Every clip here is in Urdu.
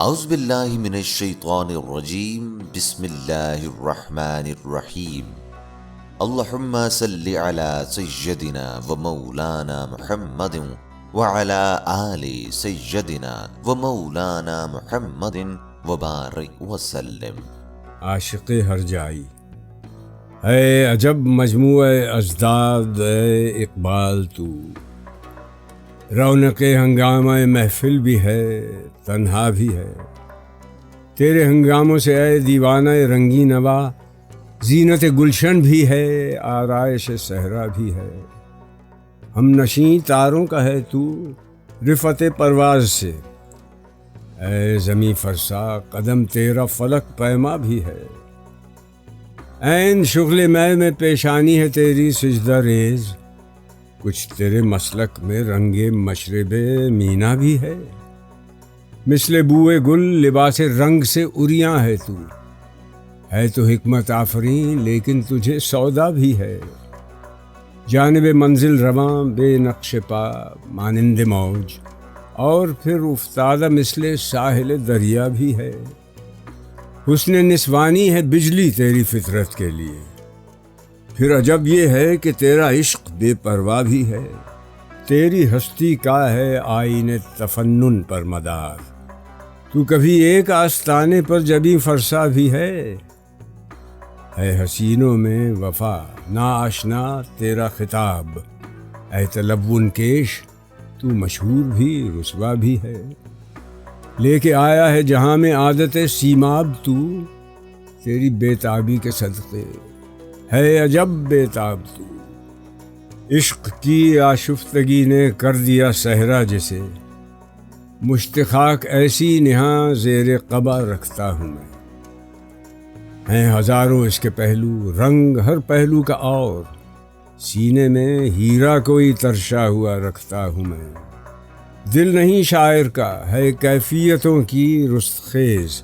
اعوذ باللہ من الشیطان الرجیم، بسم اللہ الرحمن الرحیم۔ اللہم صلی علی سیدنا و مولانا محمد وعلی آل سیدنا و مولانا محمد وبارک وسلم۔ عاشق ہرجائی، اے عجب مجموعہ اجداد اے اقبال تو، رونق ہنگامہ محفل بھی ہے تنہا بھی ہے، تیرے ہنگاموں سے اے دیوانہ رنگی نوا، زینت گلشن بھی ہے آرائش صحرا بھی ہے۔ ہم نشیں تاروں کا ہے تو رفعت پرواز سے، اے زمیں فرسا قدم تیرا فلک پیما بھی ہے۔ عین شغل میں پیشانی ہے تیری سجدہ ریز، کچھ تیرے مسلک میں رنگ مشرب مینا بھی ہے۔ مثل بوئے گل لباس رنگ سے اریاں ہے تو حکمت آفرین لیکن تجھے سودا بھی ہے۔ جانب منزل رواں بے نقش پا مانند موج، اور پھر افتادہ مثل ساحل دریا بھی ہے۔ حسن نسوانی ہے بجلی تیری فطرت کے لیے، پھر عجب یہ ہے کہ تیرا عشق بے پرواہ بھی ہے۔ تیری ہستی کا ہے آئین تفنن پر مدار، تو کبھی ایک آستانے پر جبیں فرسا بھی ہے۔ حسینوں میں وفا ناآشنا تیرا خطاب، اے تلون کیش تو مشہور بھی رسوا بھی ہے۔ لے کے آیا ہے جہاں میں عادت سیماب تو، تیری بے تابی کے صدقے ہے عجب بے تاب تو۔ عشق کی آشفتگی نے کر دیا صحرا جسے، مشت خاک ایسی نہاں زیر قبا رکھتا ہوں میں۔ ہیں ہزاروں اس کے پہلو، رنگ ہر پہلو کا اور، سینے میں ہیرا کوئی ترشا ہوا رکھتا ہوں میں۔ دل نہیں شاعر کا ہے کیفیتوں کی رست خیز،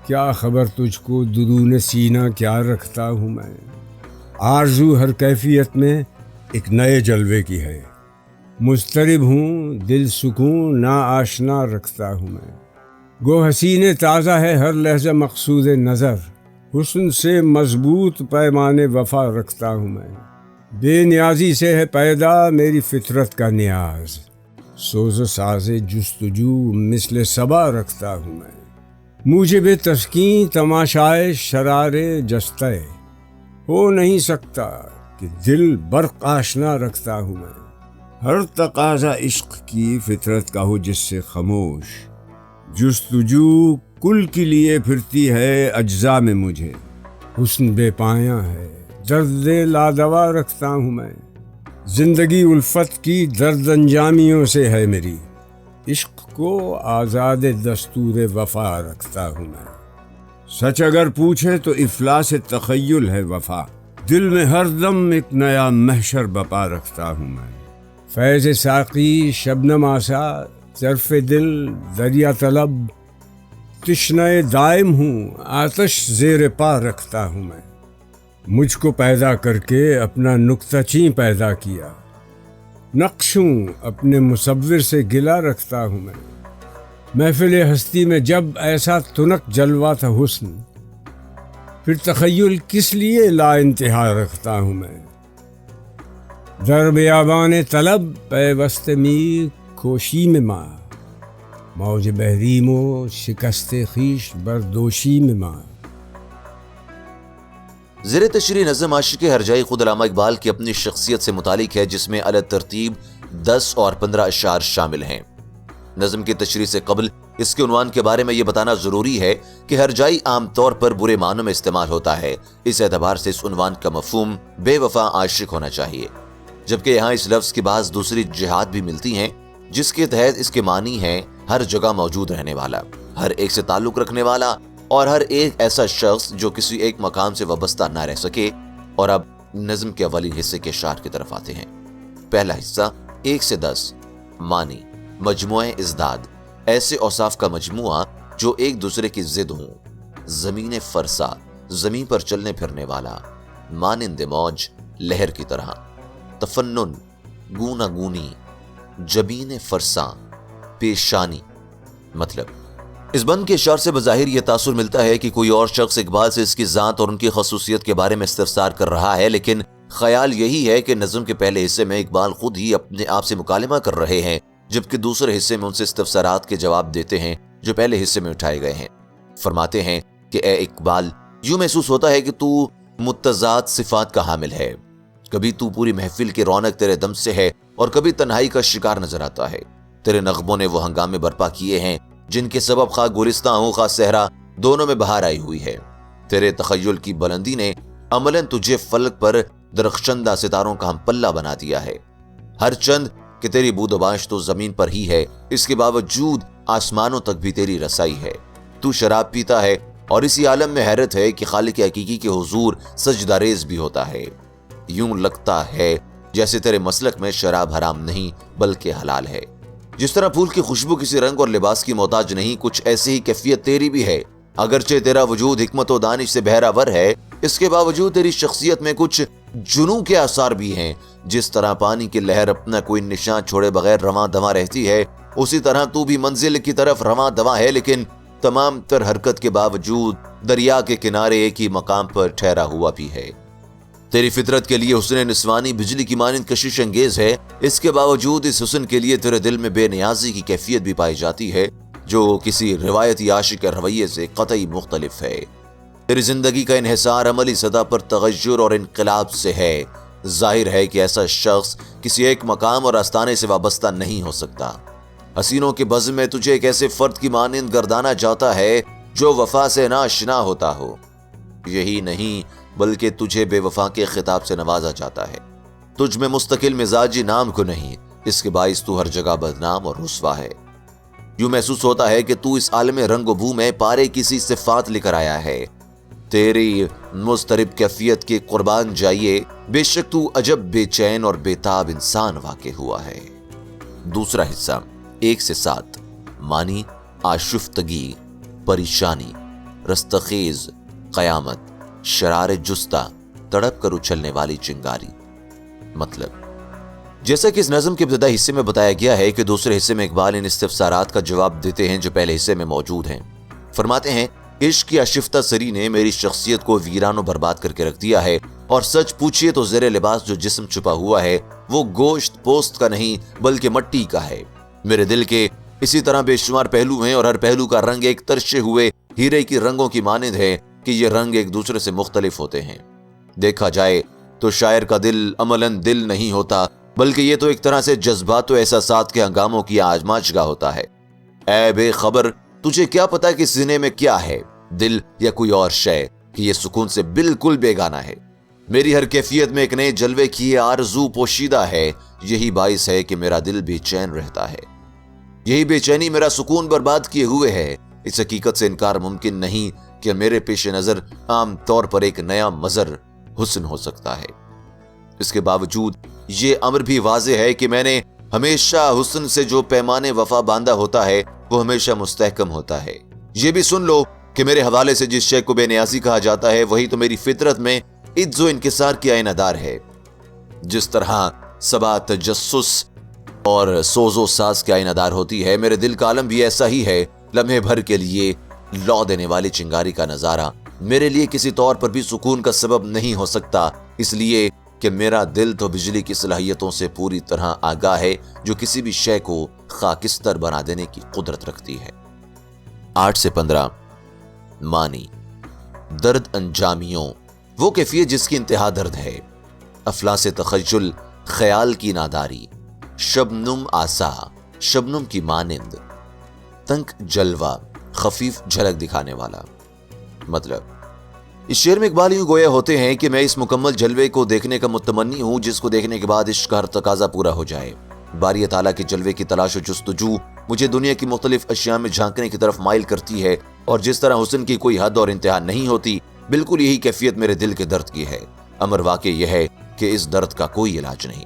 کیا خبر تجھ کو درون سینہ کیا رکھتا ہوں میں۔ آرزو ہر کیفیت میں ایک نئے جلوے کی ہے، مضطرب ہوں دل سکون نا آشنا رکھتا ہوں میں۔ گو حسین تازہ ہے ہر لحظہ مقصود نظر، حسن سے مضبوط پیمان وفا رکھتا ہوں میں۔ بے نیازی سے ہے پیدا میری فطرت کا نیاز، سوز و ساز جستجو مثل صبا رکھتا ہوں میں۔ موجب تسکین تماشائے شرار جستہ، ہو نہیں سکتا کہ دل برق آشنا رکھتا ہوں میں۔ ہر تقاضا عشق کی فطرت کا ہو جس سے خاموش، جستجو کل کے لیے پھرتی ہے اجزا میں مجھے۔ حسن بے پایاں ہے درد لادوا رکھتا ہوں میں، زندگی الفت کی درد انجامیوں سے ہے میری، عشق کو آزاد دستور وفا رکھتا ہوں میں۔ سچ اگر پوچھے تو افلاس تخیل ہے وفا، دل میں ہر دم ایک نیا محشر بپا رکھتا ہوں میں۔ فیض ساقی شبنم آسا طرف دل دریا طلب، تشنہ دائم ہوں آتش زیر پا رکھتا ہوں میں۔ مجھ کو پیدا کر کے اپنا نکتہ چیں پیدا کیا، نقشوں اپنے مصور سے گلا رکھتا ہوں میں۔ محفل ہستی میں جب ایسا تنک جلوہ تھا حسن، پھر تخیل کس لیے لا انتہا رکھتا ہوں میں۔ در بیابان طلب پیوست می کھوشی میں ماں، موج بحریم و شکست خویش بردوشی میں ماں۔ زیر تشریح نظم عاشق ہرجائی خود علامہ اقبال کی اپنی شخصیت سے متعلق ہے، جس میں علی ترتیب 10 اور 15 اشعار شامل ہیں۔ نظم کی تشریح سے قبل اس کے عنوان کے بارے میں یہ بتانا ضروری ہے کہ ہرجائی عام طور پر برے معنوں میں استعمال ہوتا ہے، اس اعتبار سے اس عنوان کا مفہوم بے وفا عاشق ہونا چاہیے، جبکہ یہاں اس لفظ کی بعض دوسری جہات بھی ملتی ہیں جس کے تحت اس کے معنی ہیں ہر جگہ موجود رہنے والا، ہر ایک سے تعلق رکھنے والا، اور ہر ایک ایسا شخص جو کسی ایک مقام سے وابستہ نہ رہ سکے۔ اور اب نظم کے اولین حصے کے اشعار کی طرف آتے ہیں۔ پہلا حصہ 1 سے 10۔ معنی: مجموعہ ازداد، ایسے اوصاف کا مجموعہ جو ایک دوسرے کی ضد ہوں۔ زمین فرسا، زمین پر چلنے پھرنے والا، مانند موج، لہر کی طرح۔ تفنن، گونا گونی، جبین فرساں، پیشانی، مطلب اس بند کے اشعار سے بظاہر یہ تاثر ملتا ہے کہ کوئی اور شخص اقبال سے اس کی ذات اور ان کی خصوصیت کے بارے میں استفسار کر رہا ہے، لیکن خیال یہی ہے کہ نظم کے پہلے حصے میں اقبال خود ہی اپنے آپ سے مکالمہ کر رہے ہیں، جبکہ دوسرے حصے میں ان سے استفسارات کے جواب دیتے ہیں جو پہلے حصے میں اٹھائے گئے ہیں۔ فرماتے ہیں کہ اے اقبال، یوں محسوس ہوتا ہے کہ تو متضاد صفات کا حامل ہے۔ کبھی تو پوری محفل کی رونق تیرے دم سے ہے اور کبھی تنہائی کا شکار نظر آتا ہے۔ تیرے نغموں نے وہ ہنگامے برپا کیے ہیں جن کے سبب خواہ گلستان ہو خواہ صحرا، دونوں میں بہار آئی ہوئی ہے۔ تیرے تخیل کی بلندی نے عملاً تجھے فلک پر درخشندہ ستاروں کا ہم پلہ بنا دیا ہے۔ ہر چند کہ تیری بود و باش تو زمین پر ہی ہے، اس کے باوجود آسمانوں تک بھی تیری رسائی ہے۔ تو شراب پیتا ہے اور اسی عالم میں حیرت ہے کہ خالق حقیقی کے حضور سجدہ ریز بھی ہوتا ہے۔ یوں لگتا ہے جیسے تیرے مسلک میں شراب حرام نہیں بلکہ حلال ہے۔ جس طرح پھول کی خوشبو کسی رنگ اور لباس کی محتاج نہیں، کچھ ایسی ہی کیفیت تیری بھی ہے۔ اگرچہ تیرا وجود حکمت و دانش سے بہراور ہے، اس کے باوجود تیری شخصیت میں کچھ جنوں کے آثار بھی ہیں۔ جس طرح پانی کی لہر اپنا کوئی نشان چھوڑے بغیر رواں دواں رہتی ہے، اسی طرح تو بھی منزل کی طرف رواں دواں ہے، لیکن تمام تر حرکت کے باوجود دریا کے کنارے ایک ہی مقام پر ٹھہرا ہوا بھی ہے۔ تیری فطرت کے لیے حسن نسوانی بجلی کی مانند کشش انگیز ہے، اس کے باوجود اس حسن کے لیے تیرے دل میں بے نیازی کی کیفیت بھی پائی جاتی ہے جو کسی روایتی عاشق کے رویے سے قطعی مختلف ہے۔ تیری زندگی کا انحصار عملی سطح پر تغیر اور انقلاب سے ہے۔ ظاہر ہے کہ ایسا شخص کسی ایک مقام اور آستانے سے وابستہ نہیں ہو سکتا۔ حسینوں کے بزم میں تجھے ایک ایسے فرد کی مانند گردانا جاتا ہے جو وفا سے ناآشنا ہوتا ہو۔ یہی نہیں بلکہ تجھے بے وفا کے خطاب سے نوازا جاتا ہے۔ تجھ میں مستقل مزاجی نام کو نہیں، اس کے باعث تو ہر جگہ بدنام اور رسوا ہے۔ یوں محسوس ہوتا ہے کہ تو اس عالم رنگ و بو میں پارے کسی صفات لے کر آیا ہے۔ تیری مضطرب کیفیت کے قربان جائیے، بے شک تو عجب بے چین اور بے تاب انسان واقع ہوا ہے۔ دوسرا حصہ 1 سے 7۔ معنی: آشفتگی، پریشانی، رستخیز، قیامت، شرار جستہ، تڑپ کر اچھلنے والی چنگاری۔ مطلب: جیسا کہ اس نظم کے ابتدائی حصے میں بتایا گیا ہے کہ دوسرے حصے میں اقبال ان استفسارات کا جواب دیتے ہیں جو پہلے حصے میں موجود ہیں۔ فرماتے ہیں: عشق کی آشفتہ سری نے میری شخصیت کو ویران و برباد کر کے رکھ دیا ہے، اور سچ پوچھئے تو زیر لباس جو جسم چھپا ہوا ہے وہ گوشت پوست کا نہیں بلکہ مٹی کا ہے۔ میرے دل کے اسی طرح بے شمار پہلو ہیں اور ہر پہلو کا رنگ ایک ترشے ہوئے ہیرے کی رنگوں کی مانند ہے کہ یہ رنگ ایک دوسرے سے مختلف ہوتے ہیں۔ دیکھا جائے تو شاعر کا دل عملاً دل نہیں ہوتا بلکہ یہ تو ایک طرح سے جذبات و احساسات کے ہنگاموں کی آزمائشگاہ ہوتا ہے۔ اے بے خبر، تجھے کیا پتا کہ سینے میں کیا ہے، دل یا کوئی اور شے، کہ یہ سکون سے بالکل بیگانہ ہے۔ میری ہر کیفیت میں ایک نئے جلوے کی یہ آرزو پوشیدہ ہے، یہی باعث ہے کہ میرا دل بے چین رہتا ہے۔ یہی بے چینی میرا سکون برباد کیے ہوئے ہے۔ اس حقیقت سے انکار ممکن نہیں کہ میرے پیش نظر عام طور پر ایک نیا مظہر حسن ہو سکتا ہے۔ اس کے باوجود یہ امر بھی واضح ہے کہ میں نے ہمیشہ حسن سے جو پیمانے وفا باندھا ہوتا ہے وہ ہمیشہ مستحکم ہوتا ہے۔ یہ بھی سن لو کہ میرے حوالے سے جس شے کو بے نیازی کہا جاتا ہے وہی تو میری فطرت میں عجز و انکسار کی آئینہ دار ہے۔ جس طرح صبا تجسس اور سوز و ساز کی آئینہ دار ہوتی ہے، میرے دل کا عالم بھی ایسا ہی ہے۔ لمحے بھر کے لیے لو دینے والی چنگاری کا نظارہ میرے لیے کسی طور پر بھی سکون کا سبب نہیں ہو سکتا، اس لیے کہ میرا دل تو بجلی کی صلاحیتوں سے پوری طرح آگاہ ہے جو کسی بھی شے کو خاکستر بنا دینے کی قدرت رکھتی ہے۔ 8 سے 15۔ معنی: درد انجامیوں، وہ کیفیت جس کی انتہا درد ہے۔ افلاس تخیل، خیال کی ناداری، شبنم آسا، شبنم کی مانند، تنک جلوہ، خفیف جھلک دکھانے والا۔ مطلب: اس شعر میں اقبال یوں گویا ہوتے ہیں کہ میں اس مکمل جلوے کو دیکھنے کا متمنی ہوں جس کو دیکھنے کے بعد عشق کا ہر تقاضا پورا ہو جائے۔ باری تعالیٰ کے جلوے کی تلاش و جستجو مجھے دنیا کی مختلف اشیاء میں جھانکنے کی طرف مائل کرتی ہے، اور جس طرح حسن کی کوئی حد اور انتہا نہیں ہوتی، بالکل یہی کیفیت میرے دل کے درد کی ہے۔ امر واقع یہ ہے کہ اس درد کا کوئی علاج نہیں۔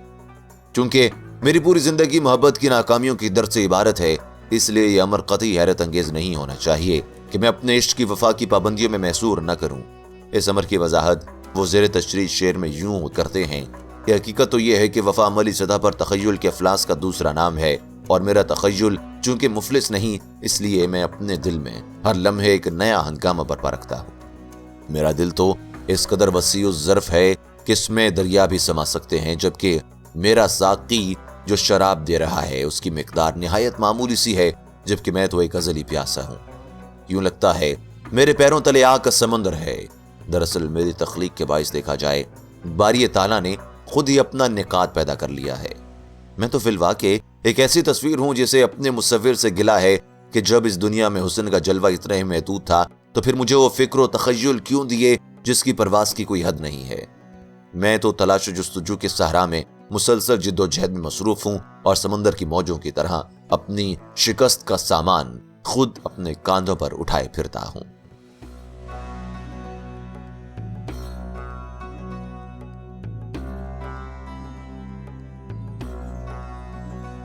چونکہ میری پوری زندگی محبت کی ناکامیوں کی درد سے عبارت ہے، اس لیے یہ امر قطعی حیرت انگیز نہیں ہونا چاہیے کہ میں اپنے عشق کی وفا کی پابندیوں میں محصور نہ کروں۔ اس امر کی وضاحت وہ زیر تشریح شعر میں یوں کرتے ہیں کہ حقیقت تو یہ ہے کہ وفا عملی سطح پر تخیل کے افلاس کا دوسرا نام ہے، اور میرا تخیل چونکہ مفلس نہیں، اس لیے میں اپنے دل میں ہر لمحے ایک نیا ہنگامہ برپا رکھتا ہوں۔ میرا دل تو اس قدر وسیع الظرف ہے کہ اس میں دریا بھی سما سکتے ہیں، جبکہ میرا ساقی جو شراب دے رہا ہے اس کی مقدار نہایت معمولی سی ہے، جبکہ میں تو ایک ازلی پیاسا ہوں۔ یوں لگتا ہے میرے پیروں تلے آگ کا سمندر ہے۔ دراصل میری تخلیق کے باعث دیکھا جائے، باری تعالیٰ نے خود ہی اپنا نکات پیدا کر لیا ہے۔ میں تو فی الواقع ایک ایسی تصویر ہوں جسے اپنے مصور سے گلا ہے کہ جب اس دنیا میں حسن کا جلوہ اتنا ہی محدود تھا تو پھر مجھے وہ فکر و تخیل کیوں دیے جس کی پرواز کی کوئی حد نہیں ہے۔ میں تو تلاش و جستجو کے صحرا میں مسلسل جد و جہد میں مصروف ہوں اور سمندر کی موجوں کی طرح اپنی شکست کا سامان خود اپنے کاندھوں پر اٹھائے پھرتا ہوں۔